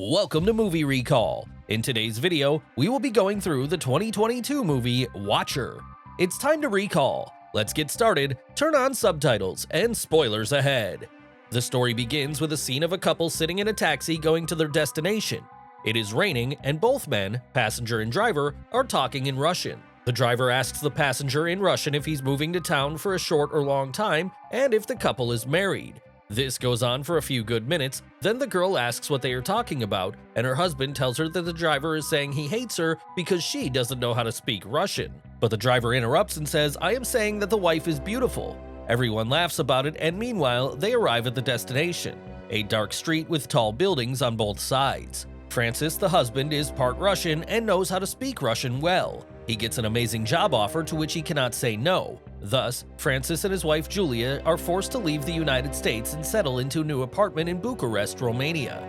Welcome to Movie Recall. In today's video, we will be going through the 2022 movie Watcher. It's time to recall. Let's get started, turn on subtitles, and spoilers ahead. The story begins with a scene of a couple sitting in a taxi going to their destination. It is raining, and both men, passenger and driver, are talking in Russian. The driver asks the passenger in Russian if he's moving to town for a short or long time, and if the couple is married. This goes on for a few good minutes, then the girl asks what they are talking about, and her husband tells her that the driver is saying he hates her because she doesn't know how to speak Russian. But the driver interrupts and says, "I am saying that the wife is beautiful." Everyone laughs about it, and meanwhile, they arrive at the destination, a dark street with tall buildings on both sides. Francis, the husband, is part Russian and knows how to speak Russian well. He gets an amazing job offer to which he cannot say no. Thus, Francis and his wife Julia are forced to leave the United States and settle into a new apartment in Bucharest, Romania.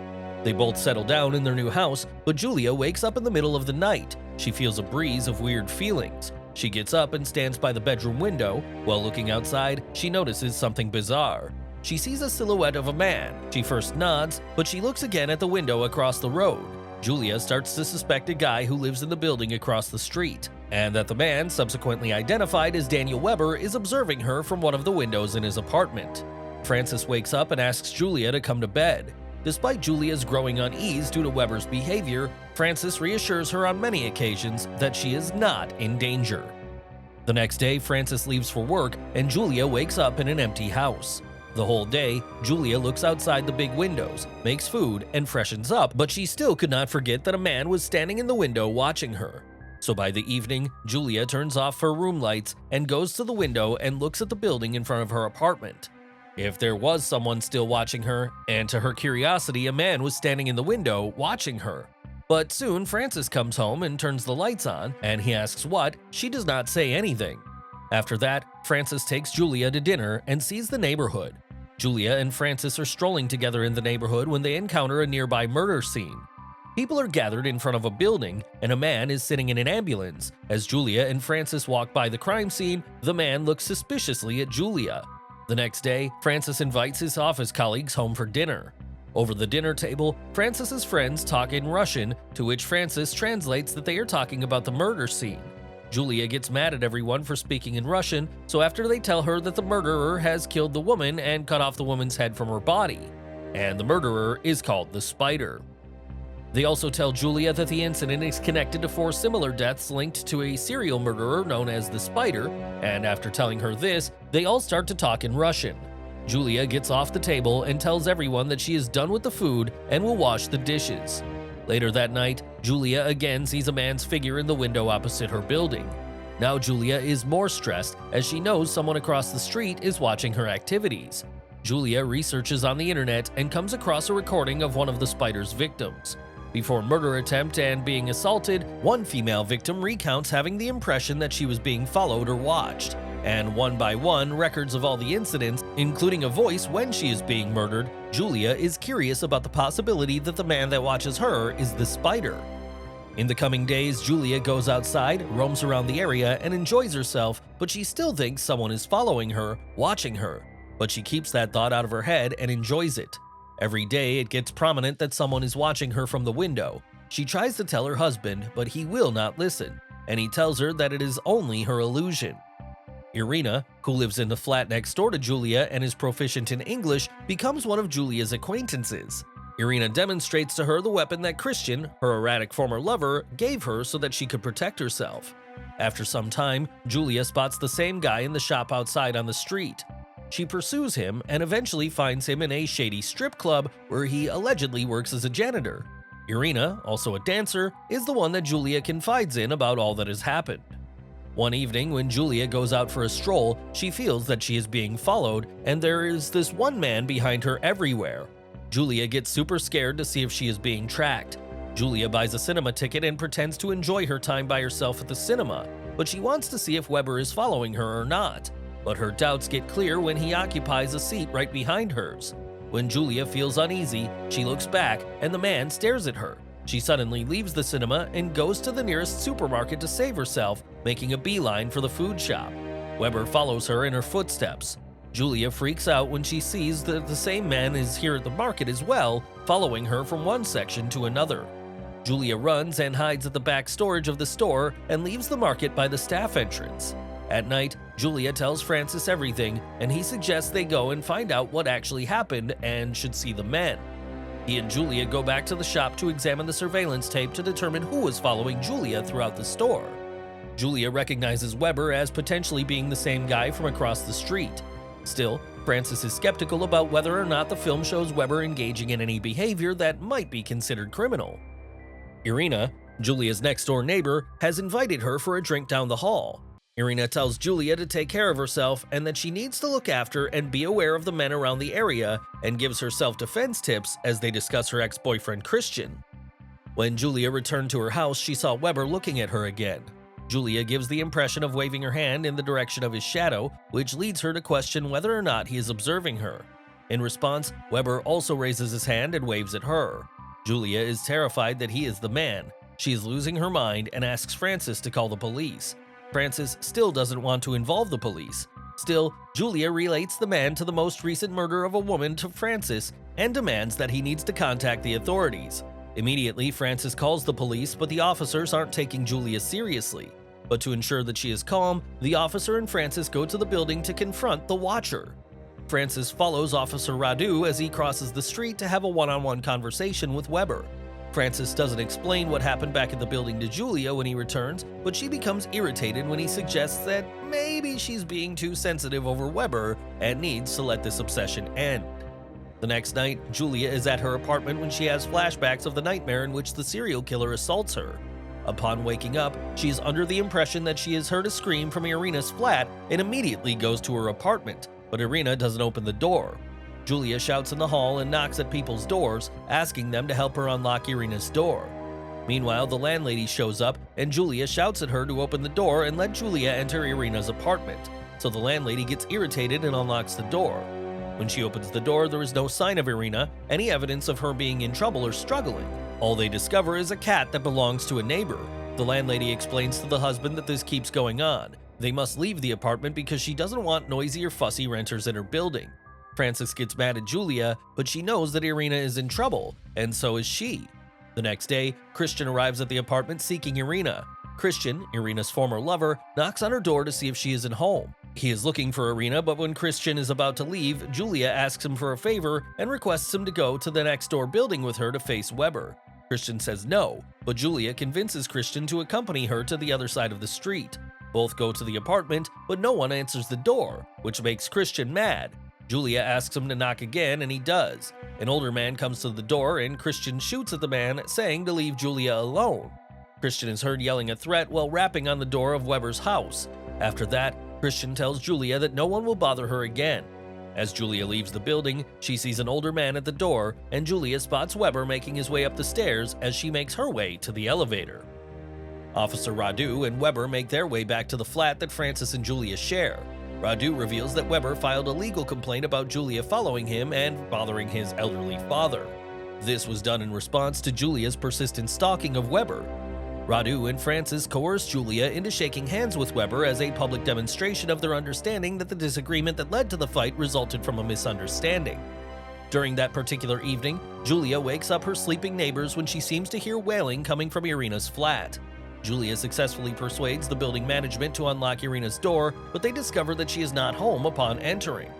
They both settle down in their new house, but Julia wakes up in the middle of the night. She feels a breeze of weird feelings. She gets up and stands by the bedroom window. While looking outside, she notices something bizarre. She sees a silhouette of a man. She first nods, but she looks again at the window across the road. Julia starts to suspect a guy who lives in the building across the street, and that the man, subsequently identified as Daniel Weber, is observing her from one of the windows in his apartment. Francis wakes up and asks Julia to come to bed. Despite Julia's growing unease due to Weber's behavior, Francis reassures her on many occasions that she is not in danger. The next day, Francis leaves for work, and Julia wakes up in an empty house. The whole day, Julia looks outside the big windows, makes food, and freshens up, but she still could not forget that a man was standing in the window watching her. So by the evening, Julia turns off her room lights and goes to the window and looks at the building in front of her apartment. If there was someone still watching her, and to her curiosity, a man was standing in the window watching her. But soon, Francis comes home and turns the lights on, and he asks what, she does not say anything. After that, Francis takes Julia to dinner and sees the neighborhood. Julia and Francis are strolling together in the neighborhood when they encounter a nearby murder scene. People are gathered in front of a building, and a man is sitting in an ambulance. As Julia and Francis walk by the crime scene, the man looks suspiciously at Julia. The next day, Francis invites his office colleagues home for dinner. Over the dinner table, Francis's friends talk in Russian, to which Francis translates that they are talking about the murder scene. Julia gets mad at everyone for speaking in Russian, so after they tell her that the murderer has killed the woman and cut off the woman's head from her body, and the murderer is called the Spider. They also tell Julia that the incident is connected to 4 similar deaths linked to a serial murderer known as the Spider, and after telling her this, they all start to talk in Russian. Julia gets off the table and tells everyone that she is done with the food and will wash the dishes. Later that night, Julia again sees a man's figure in the window opposite her building. Now Julia is more stressed as she knows someone across the street is watching her activities. Julia researches on the internet and comes across a recording of one of the Spider's victims. Before murder attempt and being assaulted, one female victim recounts having the impression that she was being followed or watched. And one by one, records of all the incidents, including a voice when she is being murdered, Julia is curious about the possibility that the man that watches her is the Spider. In the coming days, Julia goes outside, roams around the area, and enjoys herself, but she still thinks someone is following her, watching her. But she keeps that thought out of her head and enjoys it. Every day, it gets prominent that someone is watching her from the window. She tries to tell her husband, but he will not listen, and he tells her that it is only her illusion. Irina, who lives in the flat next door to Julia and is proficient in English, becomes one of Julia's acquaintances. Irina demonstrates to her the weapon that Christian, her erratic former lover, gave her so that she could protect herself. After some time, Julia spots the same guy in the shop outside on the street. She pursues him and eventually finds him in a shady strip club where he allegedly works as a janitor. Irina, also a dancer, is the one that Julia confides in about all that has happened. One evening, when Julia goes out for a stroll, she feels that she is being followed, and there is this one man behind her everywhere. Julia gets super scared to see if she is being tracked. Julia buys a cinema ticket and pretends to enjoy her time by herself at the cinema, but she wants to see if Weber is following her or not. But her doubts get clear when he occupies a seat right behind hers. When Julia feels uneasy, she looks back, and the man stares at her. She suddenly leaves the cinema and goes to the nearest supermarket to save herself, making a beeline for the food shop. Weber follows her in her footsteps. Julia freaks out when she sees that the same man is here at the market as well, following her from one section to another. Julia runs and hides at the back storage of the store and leaves the market by the staff entrance. At night, Julia tells Francis everything, and he suggests they go and find out what actually happened and should see the men. He and Julia go back to the shop to examine the surveillance tape to determine who was following Julia throughout the store. Julia recognizes Weber as potentially being the same guy from across the street. Still, Francis is skeptical about whether or not the film shows Weber engaging in any behavior that might be considered criminal. Irina, Julia's next-door neighbor, has invited her for a drink down the hall. Irina tells Julia to take care of herself and that she needs to look after and be aware of the men around the area, and gives her self-defense tips as they discuss her ex-boyfriend Christian. When Julia returned to her house, she saw Weber looking at her again. Julia gives the impression of waving her hand in the direction of his shadow, which leads her to question whether or not he is observing her. In response, Weber also raises his hand and waves at her. Julia is terrified that he is the man. She is losing her mind and asks Francis to call the police. Francis still doesn't want to involve the police. Still, Julia relates the man to the most recent murder of a woman to Francis and demands that he needs to contact the authorities. Immediately, Francis calls the police, but the officers aren't taking Julia seriously. But to ensure that she is calm, the officer and Francis go to the building to confront the Watcher. Francis follows Officer Radu as he crosses the street to have a one-on-one conversation with Weber. Francis doesn't explain what happened back at the building to Julia when he returns, but she becomes irritated when he suggests that maybe she's being too sensitive over Weber and needs to let this obsession end. The next night, Julia is at her apartment when she has flashbacks of the nightmare in which the serial killer assaults her. Upon waking up, she is under the impression that she has heard a scream from Irina's flat and immediately goes to her apartment, but Irina doesn't open the door. Julia shouts in the hall and knocks at people's doors, asking them to help her unlock Irina's door. Meanwhile, the landlady shows up and Julia shouts at her to open the door and let Julia enter Irina's apartment, so the landlady gets irritated and unlocks the door. When she opens the door, there is no sign of Irina, any evidence of her being in trouble or struggling. All they discover is a cat that belongs to a neighbor. The landlady explains to the husband that this keeps going on. They must leave the apartment because she doesn't want noisy or fussy renters in her building. Francis gets mad at Julia, but she knows that Irina is in trouble, and so is she. The next day, Christian arrives at the apartment seeking Irina. Christian, Irina's former lover, knocks on her door to see if she isn't home. He is looking for Irina, but when Christian is about to leave, Julia asks him for a favor and requests him to go to the next door building with her to face Weber. Christian says no, but Julia convinces Christian to accompany her to the other side of the street. Both go to the apartment, but no one answers the door, which makes Christian mad. Julia asks him to knock again, and he does. An older man comes to the door, and Christian shoots at the man, saying to leave Julia alone. Christian is heard yelling a threat while rapping on the door of Weber's house. After that, Christian tells Julia that no one will bother her again. As Julia leaves the building, she sees an older man at the door, and Julia spots Weber making his way up the stairs as she makes her way to the elevator. Officer Radu and Weber make their way back to the flat that Francis and Julia share. Radu reveals that Weber filed a legal complaint about Julia following him and bothering his elderly father. This was done in response to Julia's persistent stalking of Weber. Radu and Francis coerce Julia into shaking hands with Weber as a public demonstration of their understanding that the disagreement that led to the fight resulted from a misunderstanding. During that particular evening, Julia wakes up her sleeping neighbors when she seems to hear wailing coming from Irina's flat. Julia successfully persuades the building management to unlock Irina's door, but they discover that she is not home upon entering.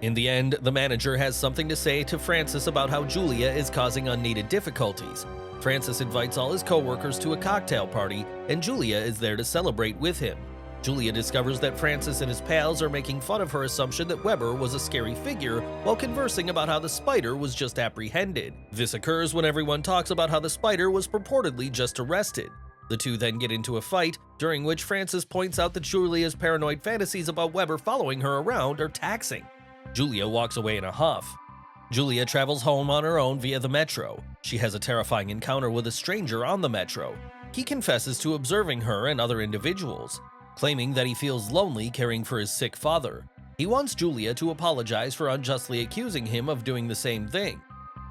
In the end, the manager has something to say to Francis about how Julia is causing unneeded difficulties. Francis invites all his co-workers to a cocktail party, and Julia is there to celebrate with him. Julia discovers that Francis and his pals are making fun of her assumption that Weber was a scary figure while conversing about how the spider was just apprehended. This occurs when everyone talks about how the spider was purportedly just arrested. The two then get into a fight, during which Francis points out that Julia's paranoid fantasies about Weber following her around are taxing. Julia walks away in a huff. Julia travels home on her own via the metro. She has a terrifying encounter with a stranger on the metro. He confesses to observing her and other individuals, claiming that he feels lonely caring for his sick father. He wants Julia to apologize for unjustly accusing him of doing the same thing.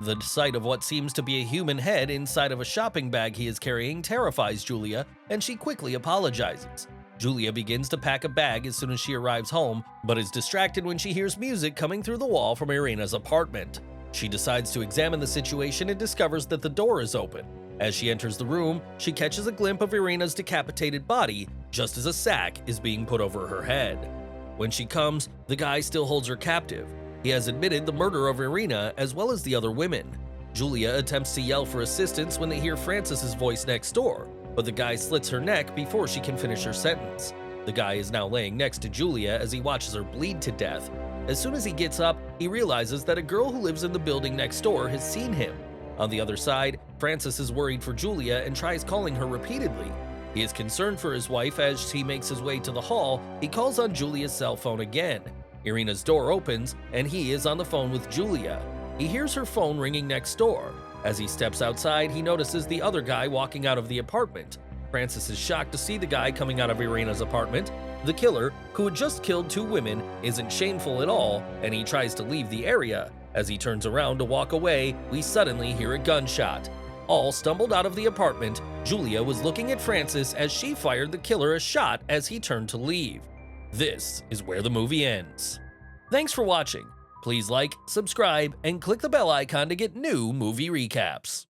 The sight of what seems to be a human head inside of a shopping bag he is carrying terrifies Julia, and she quickly apologizes. Julia begins to pack a bag as soon as she arrives home, but is distracted when she hears music coming through the wall from Irina's apartment. She decides to examine the situation and discovers that the door is open. As she enters the room, she catches a glimpse of Irina's decapitated body just as a sack is being put over her head. When she comes, the guy still holds her captive. He has admitted the murder of Irina as well as the other women. Julia attempts to yell for assistance when they hear Francis's voice next door, but the guy slits her neck before she can finish her sentence. The guy is now laying next to Julia as he watches her bleed to death. As soon as he gets up, he realizes that a girl who lives in the building next door has seen him. On the other side, Francis is worried for Julia and tries calling her repeatedly. He is concerned for his wife. As he makes his way to the hall, he calls on Julia's cell phone again. Irina's door opens, and he is on the phone with Julia. He hears her phone ringing next door. As he steps outside, he notices the other guy walking out of the apartment. Francis is shocked to see the guy coming out of Irina's apartment. The killer, who had just killed 2 women, isn't shameful at all, and he tries to leave the area. As he turns around to walk away, we suddenly hear a gunshot. All stumbled out of the apartment. Julia was looking at Francis as she fired the killer a shot as he turned to leave. This is where the movie ends. Thanks for watching. Please like, subscribe, and click the bell icon to get new movie recaps.